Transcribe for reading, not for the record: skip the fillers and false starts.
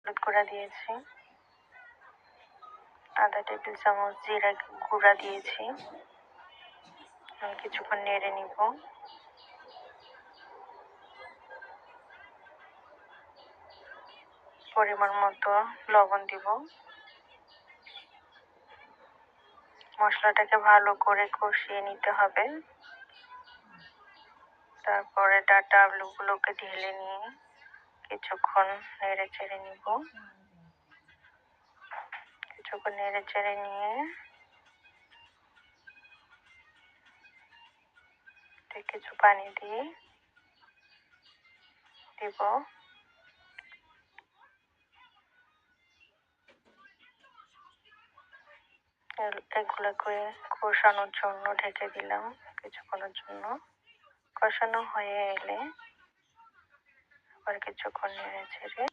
হলুদ গুঁড়া দিয়েছি, আধা টেবিল চামচ জিরা গুঁড়া দিয়েছি। কিছুক্ষণ নেড়ে নিব। পরিমাণ মতো লবণ দিব। মশলাটাকে ভালো করে কষিয়ে নিতে হবে। তারপরে ডাটা আলুগুলোকে ঢেলে নিয়ে কিছুক্ষণ নেড়ে চেড়ে নিব। কিছুক্ষণ নেড়ে চেড়ে নিয়ে কিছু পানি দিয়ে দিব। এগুলোকে কষানোর জন্য ঢেকে দিলাম কিছুক্ষণের জন্য। কষানো হয়ে এলে আবার কিছুক্ষণ নেড়ে চেড়ে